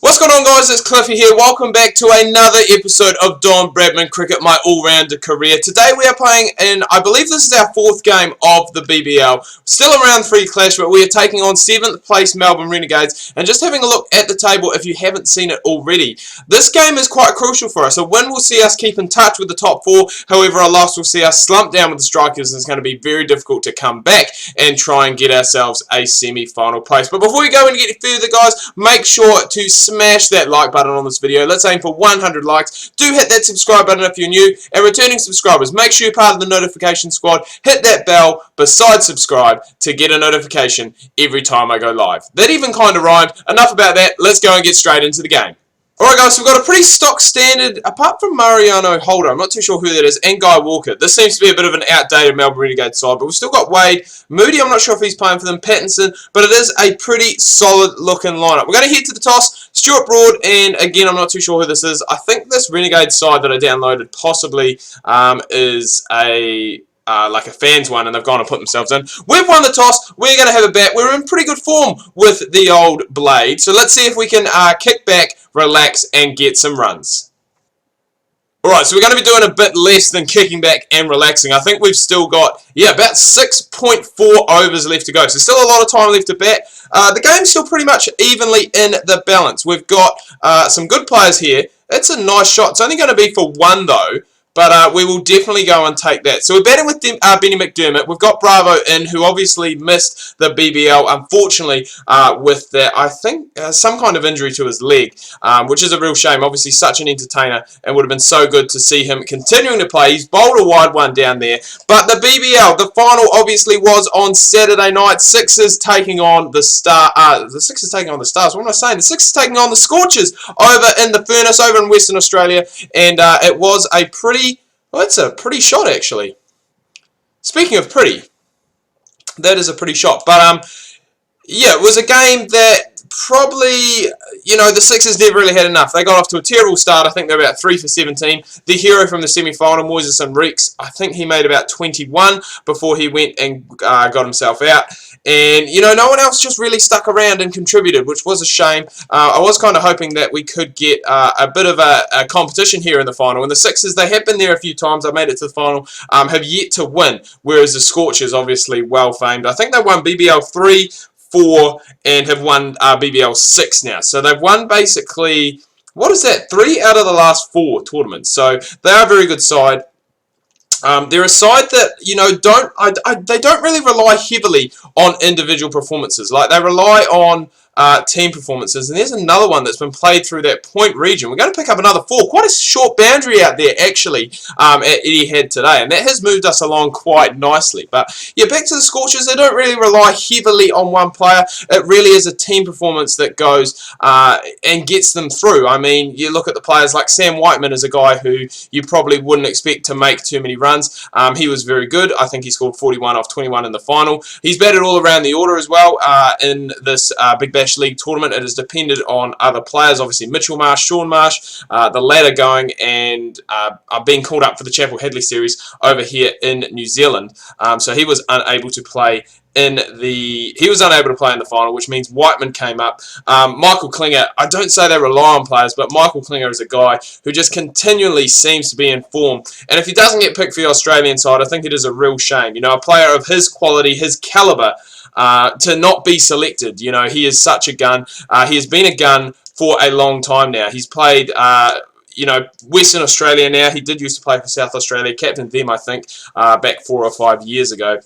What's going on, guys? It's Cliffy here. Welcome back to another episode of Don Bradman Cricket, my all-rounder career. Today we are playing in, I believe this is our fourth game of the BBL. Still a round 3 clash, but we are taking on 7th place Melbourne Renegades. And just having a look at the table if you haven't seen it already. This game is quite crucial for us. A win will see us keep in touch with the top 4. However, a loss will see us slump down with the strikers, and it's going to be very difficult to come back and try and get ourselves a semi-final place. But before we go any further, guys, make sure to smash that like button on this video. Let's aim for 100 likes. Do hit that subscribe button if you're new. And returning subscribers, make sure you're part of the notification squad. Hit that bell beside subscribe to get a notification every time I go live. That even kind of rhymed. Enough about that. Let's go and get straight into the game. Alright, guys, so we've got a pretty stock standard, apart from Mariano Holder, I'm not too sure who that is, and Guy Walker. This seems to be a bit of an outdated Melbourne Renegades side, but we've still got Wade, Moody, I'm not sure if he's playing for them, Pattinson, but it is a pretty solid looking lineup. We're going to head to the toss, Stuart Broad, and again, I'm not too sure who this is. I think this Renegade side that I downloaded possibly is like a fans one, and they've gone and put themselves in. We've won the toss. We're going to have a bat. We're in pretty good form with the old blade. So let's see if we can kick back, relax, and get some runs. Alright, so we're going to be doing a bit less than kicking back and relaxing. I think we've still got, about 6.4 overs left to go. So still a lot of time left to bat. The game's still pretty much evenly in the balance. We've got some good players here. It's a nice shot. It's only going to be for 1 though. But we will definitely go and take that. So we're batting with Benny McDermott. We've got Bravo in, who obviously missed the BBL, unfortunately, with that, I think, some kind of injury to his leg, which is a real shame. Obviously, such an entertainer, and would have been so good to see him continuing to play. He's bowled a wide one down there. But the BBL, the final, obviously, was on Saturday night. Sixers taking on the Sixers taking on the Stars. What am I saying? The Sixers taking on the Scorchers over in the Furnace, over in Western Australia. And it was a pretty... Well, that's a pretty shot, actually. Speaking of pretty, that is a pretty shot. But, yeah, it was a game that probably, the Sixers never really had enough. They got off to a terrible start. I think they were about 3 for 17. The hero from the semi-final, Moises and Reeks, I think he made about 21 before he went and got himself out. And, no one else just really stuck around and contributed, which was a shame. I was kind of hoping that we could get a bit of a competition here in the final. And the Sixers, they have been there a few times. I made it to the final, have yet to win, whereas the Scorchers, obviously well famed. I think they won BBL 3, 4, and have won BBL 6 now. So they've won basically, what is that, 3 out of the last 4 tournaments. So they are a very good side. They're a side that, they don't really rely heavily on individual performances. Like, they rely on team performances. And there's another one that's been played through that point region. We're going to pick up another 4. Quite a short boundary out there, actually, at Etihad today. And that has moved us along quite nicely. But, yeah, back to the Scorchers. They don't really rely heavily on one player. It really is a team performance that goes and gets them through. I mean, you look at the players like Sam Whiteman is a guy who you probably wouldn't expect to make too many runs. He was very good. I think he scored 41 off 21 in the final. He's batted all around the order as well in this Big Bash League tournament. It has depended on other players, obviously Mitchell Marsh, Sean Marsh, the latter going and being called up for the Chapel Hadley series over here in New Zealand. So he was unable to play in the final, which means Whiteman came up. Michael Klinger, I don't say they rely on players, but Michael Klinger is a guy who just continually seems to be in form. And if he doesn't get picked for the Australian side, I think it is a real shame. A player of his quality, his calibre, to not be selected. He is such a gun. He has been a gun for a long time now. He's played... Western Australia now. He did used to play for South Australia, captained them, I think, back 4 or 5 years ago.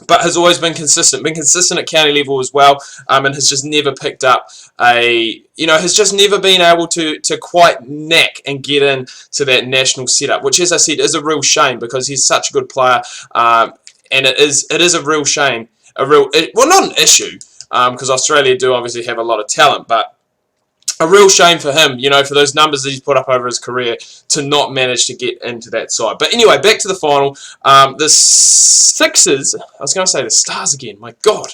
But has always been consistent at county level as well, and has just never picked up has just never been able to quite knack and get into that national setup, which, as I said, is a real shame because he's such a good player, and it is a real shame, well, not an issue, because Australia do obviously have a lot of talent, but a real shame for him, for those numbers that he's put up over his career to not manage to get into that side. But anyway, back to the final. The Sixers, I was going to say the Stars again, my God,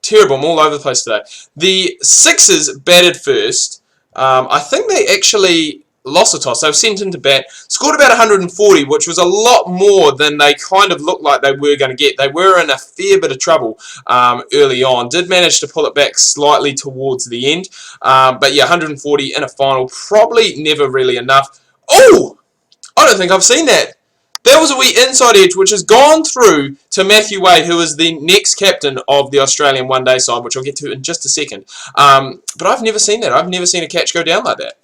terrible, I'm all over the place today. The Sixers batted first. I think they actually lost the toss. They were sent into bat, scored about 140, which was a lot more than they kind of looked like they were going to get. They were in a fair bit of trouble early on. Did manage to pull it back slightly towards the end. But yeah, 140 in a final, probably never really enough. Oh! I don't think I've seen that. That was a wee inside edge, which has gone through to Matthew Wade, who is the next captain of the Australian one-day side, which I'll get to in just a second. But I've never seen that. I've never seen a catch go down like that.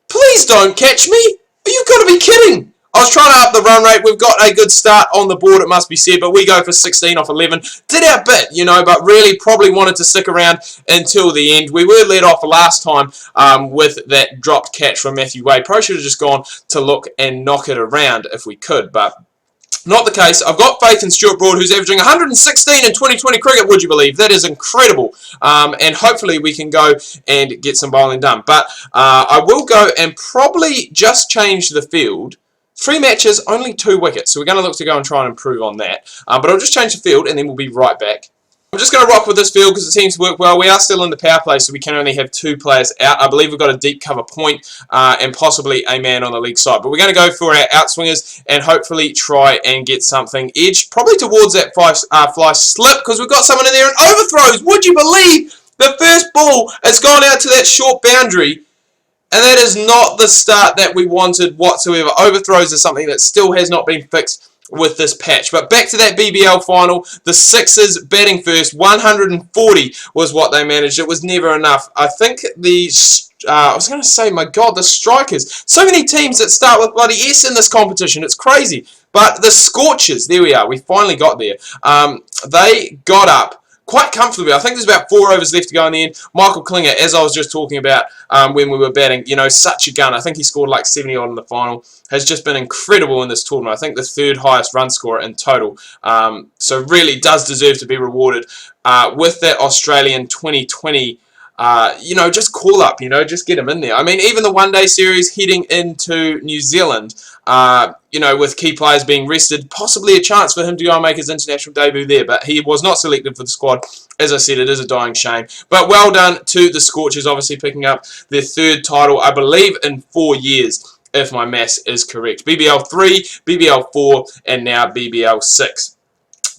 Please don't catch me! You've got to be kidding! I was trying to up the run rate. We've got a good start on the board, it must be said, but we go for 16 off 11. Did our bit, you know, but really probably wanted to stick around until the end. We were let off last time with that dropped catch from Matthew Wade. Probably should have just gone to look and knock it around if we could, but not the case. I've got faith in Stuart Broad, who's averaging 116 in 2020 cricket, would you believe? That is incredible. And hopefully we can go and get some bowling done. But I will go and probably just change the field. 3 matches, only 2 wickets. So we're going to look to go and try and improve on that. But I'll just change the field and then we'll be right back. I'm just going to rock with this field because it seems to work well. We are still in the power play, so we can only have 2 players out. I believe we've got a deep cover point and possibly a man on the leg side. But we're going to go for our outswingers and hopefully try and get something edged, probably towards that fly slip, because we've got someone in there and overthrows. Would you believe the first ball has gone out to that short boundary? And that is not the start that we wanted whatsoever. Overthrows is something that still has not been fixed with this patch. But back to that BBL final, the Sixers batting first, 140 was what they managed. It was never enough. I think the I was going to say, my God, the strikers. So many teams that start with bloody S in this competition. It's crazy. But the Scorchers, there we are. We finally got there. They got up quite comfortably. I think there's about 4 overs left to go in the end. Michael Klinger, as I was just talking about when we were batting, you know, such a gun. I think he scored like 70 odd in the final. Has just been incredible in this tournament. I think the 3rd highest run scorer in total. So really does deserve to be rewarded with that Australian 2020. You know, just call up, you know, just get him in there. I mean, even the one-day series heading into New Zealand, you know, with key players being rested, possibly a chance for him to go and make his international debut there, but he was not selected for the squad. As I said, it is a dying shame. But well done to the Scorchers, obviously picking up their 3rd title, I believe, in 4 years, if my maths is correct. BBL 3, BBL 4, and now BBL 6.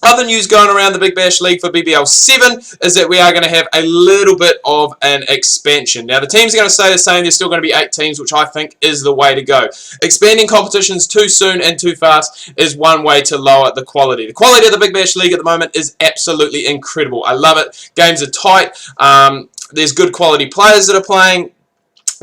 Other news going around the Big Bash League for BBL 7 is that we are going to have a little bit of an expansion. Now, the teams are going to stay the same. There's still going to be 8 teams, which I think is the way to go. Expanding competitions too soon and too fast is one way to lower the quality. The quality of the Big Bash League at the moment is absolutely incredible. I love it. Games are tight. There's good quality players that are playing.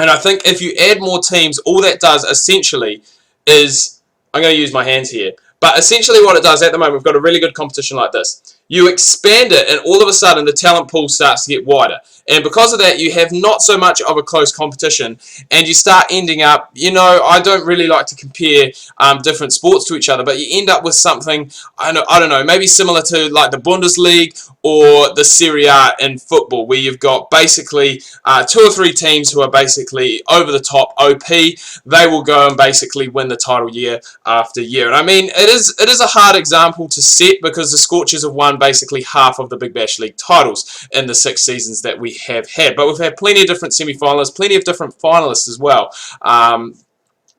And I think if you add more teams, all that does essentially is... I'm going to use my hands here. But essentially what it does at the moment, we've got a really good competition like this. You expand it and all of a sudden the talent pool starts to get wider. And because of that, you have not so much of a close competition and you start ending up, you know, I don't really like to compare different sports to each other, but you end up with something, I don't know, maybe similar to like the Bundesliga or the Serie A in football, where you've got basically 2 or 3 teams who are basically over the top OP. They will go and basically win the title year after year. And I mean, it is a hard example to set because the Scorchers have won basically half of the Big Bash League titles in the 6 seasons that we have had. But we've had plenty of different semi-finalists, plenty of different finalists as well. And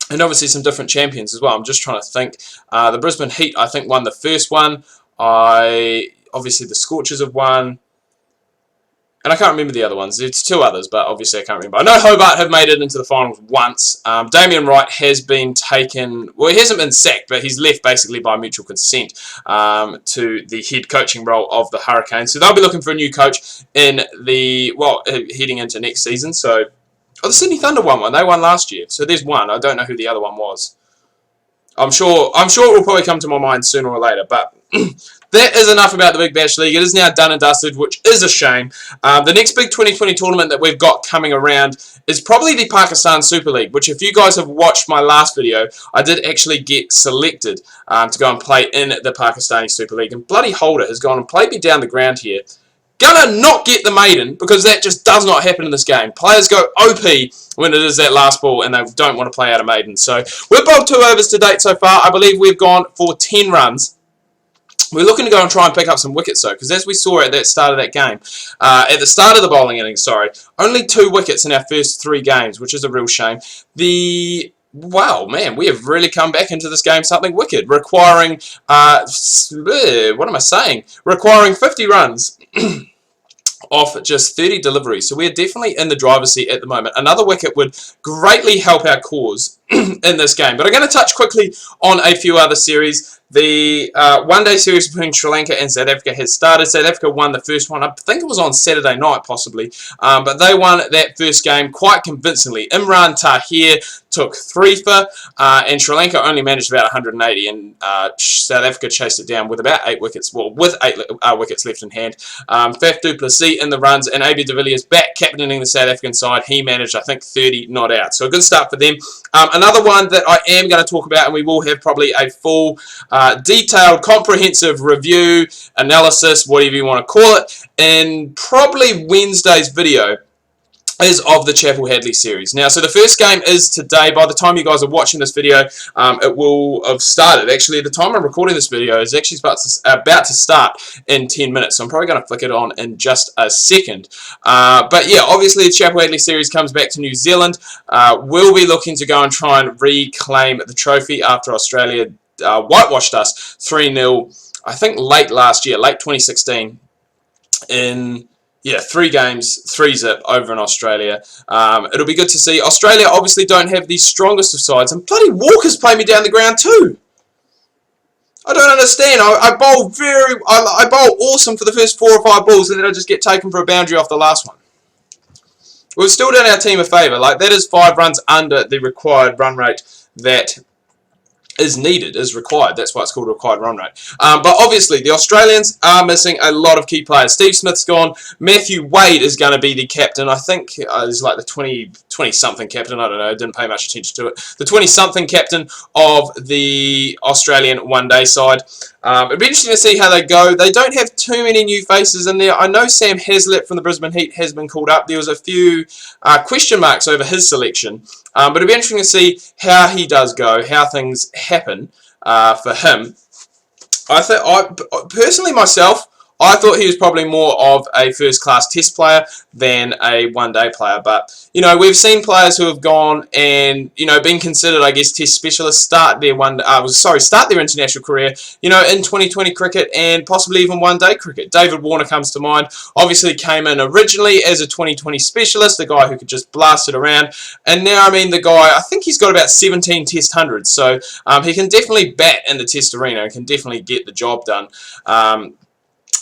obviously some different champions as well. I'm just trying to think. The Brisbane Heat, I think, won the first one. Obviously the Scorchers have won. And I can't remember the other ones. It's 2 others, but obviously I can't remember. I know Hobart have made it into the finals once. Damien Wright has been taken... Well, he hasn't been sacked, but he's left basically by mutual consent to the head coaching role of the Hurricanes. So they'll be looking for a new coach in the... Well, heading into next season. So... Oh, the Sydney Thunder won one. They won last year. So there's one. I don't know who the other one was. I'm sure it will probably come to my mind sooner or later, but... That is enough about the Big Bash League. It is now done and dusted, which is a shame. The next big 2020 tournament that we've got coming around is probably the Pakistan Super League, which if you guys have watched my last video, I did actually get selected to go and play in the Pakistani Super League. And bloody Holder has gone and played me down the ground here. Gonna not get the maiden, because that just does not happen in this game. Players go OP when it is that last ball, and they don't want to play out a maiden. So we've bowled 2 overs to date so far. I believe we've gone for 10 runs. We're looking to go and try and pick up some wickets though, because as we saw at the start of that game, at the start of the bowling innings, sorry, only 2 wickets in our first 3 games, which is a real shame. Wow, man, we have really come back into this game something wicked, requiring, what am I saying? Requiring 50 runs off just 30 deliveries. So we're definitely in the driver's seat at the moment. Another wicket would greatly help our cause in this game. But I'm going to touch quickly on a few other series. The one-day series between Sri Lanka and South Africa has started. South Africa won the first one. I think it was on Saturday night, possibly. But they won that first game quite convincingly. Imran Tahir took 3 for, and Sri Lanka only managed about 180, and South Africa chased it down with about 8 wickets, well, with 8 wickets left in hand. Faf du Plessis in the runs, and AB de Villiers back captaining the South African side. He managed, I think, 30 not out. So a good start for them. Another one that I am going to talk about, and we will have probably a full, detailed, comprehensive review, analysis, whatever you want to call it, in probably Wednesday's video, is of the Chappell Hadley series. Now, so the first game is today. By the time you guys are watching this video, it will have started. Actually, the time I'm recording this video is actually about to start in 10 minutes. So I'm probably going to flick it on in just a second. But yeah, obviously the Chappell Hadley series comes back to New Zealand. We'll be looking to go and try and reclaim the trophy after Australia whitewashed us 3-0, I think late last year, late 2016, in... yeah, 3 games, 3-zip over in Australia. It'll be good to see. Australia obviously don't have the strongest of sides, and bloody Walker's played me down the ground too. I don't understand. I bowl awesome for the first 4 or 5 balls, and then I just get taken for a boundary off the last one. We've still done our team a favour. Like, that is 5 runs under the required run rate that is needed, is required. That's why it's called a required run rate. But obviously, the Australians are missing a lot of key players. Steve Smith's gone. Matthew Wade is going to be the captain. I think he's like the 20-something captain. I don't know. I didn't pay much attention to it. The 20-something captain of the Australian one-day side. It'll be interesting to see how they go. They don't have too many new faces in there. I know Sam Hazlitt from the Brisbane Heat has been called up. There was a few question marks over his selection. But it'll be interesting to see how he does go, how things happen for him. Personally myself, I thought he was probably more of a first-class test player than a one-day player. But, you know, we've seen players who have gone and, you know, been considered, I guess, test specialists, start their international career, you know, in 2020 cricket and possibly even one-day cricket. David Warner comes to mind. Obviously came in originally as a 2020 specialist, a guy who could just blast it around. And now, I mean, the guy, I think he's got about 17 test hundreds. So he can definitely bat in the test arena and can definitely get the job done.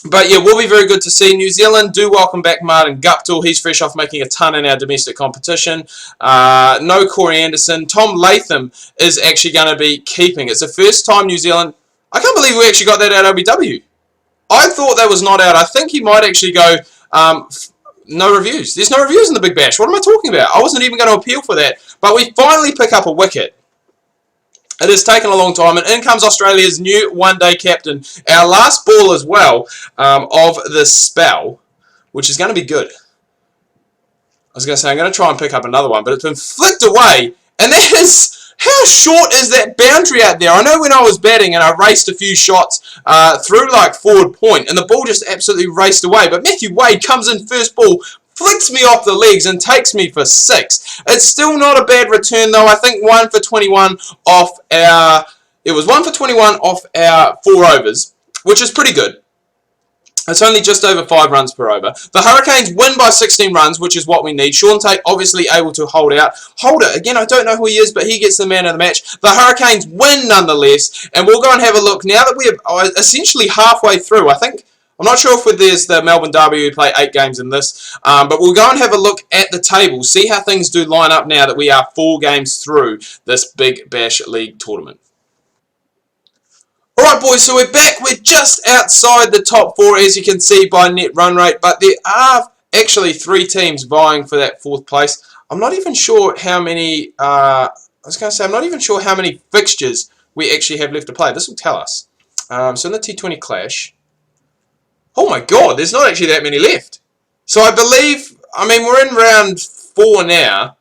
But yeah, will be very good to see. New Zealand do welcome back Martin Guptill. He's fresh off making a ton in our domestic competition. No Corey Anderson. Tom Latham is actually going to be keeping. It's the first time New Zealand... I can't believe we actually got that out of LBW. I thought that was not out. I think he might actually go... no reviews. There's no reviews in the Big Bash. What am I talking about? I wasn't even going to appeal for that. But we finally pick up a wicket. It has taken a long time, and in comes Australia's new one-day captain. Our last ball as well of the spell, which is going to be good. I was going to say, I'm going to try and pick up another one, but it's been flicked away, and that is... how short is that boundary out there? I know when I was batting and I raced a few shots through like forward point, and the ball just absolutely raced away, but Matthew Wade comes in first ball, flicks me off the legs and takes me for 6. It's still not a bad return though. I think 1 for 21 off our... It was 1 for 21 off our 4 overs, which is pretty good. It's only just over 5 runs per over. The Hurricanes win by 16 runs, which is what we need. Sean Tate obviously able to hold out. Holder, again, I don't know who he is, but he gets the man of the match. The Hurricanes win nonetheless, and we'll go and have a look. Now that we are essentially halfway through, I think... I'm not sure if there's the Melbourne Derby, we play 8 games in this, but we'll go and have a look at the table, see how things do line up now that we are 4 games through this Big Bash League tournament. Alright boys, so we're back. We're just outside the top 4 as you can see by net run rate, but there are actually 3 teams vying for that 4th place. I'm not even sure how many, I'm not even sure how many fixtures we actually have left to play. This will tell us. So in the T20 Clash, oh my god, there's not actually that many left. So I believe, I mean, we're in round 4 now.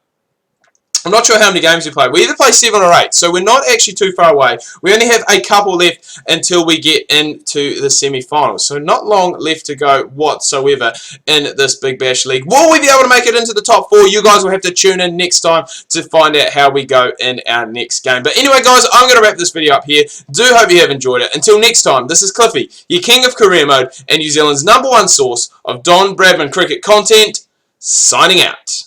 I'm not sure how many games we play. We either play 7 or 8, so we're not actually too far away. We only have a couple left until we get into the semi-finals, so not long left to go whatsoever in this Big Bash League. Will we be able to make it into the top 4? You guys will have to tune in next time to find out how we go in our next game. But anyway, guys, I'm going to wrap this video up here. Do hope you have enjoyed it. Until next time, this is Cliffy, your king of career mode and New Zealand's #1 source of Don Bradman cricket content, signing out.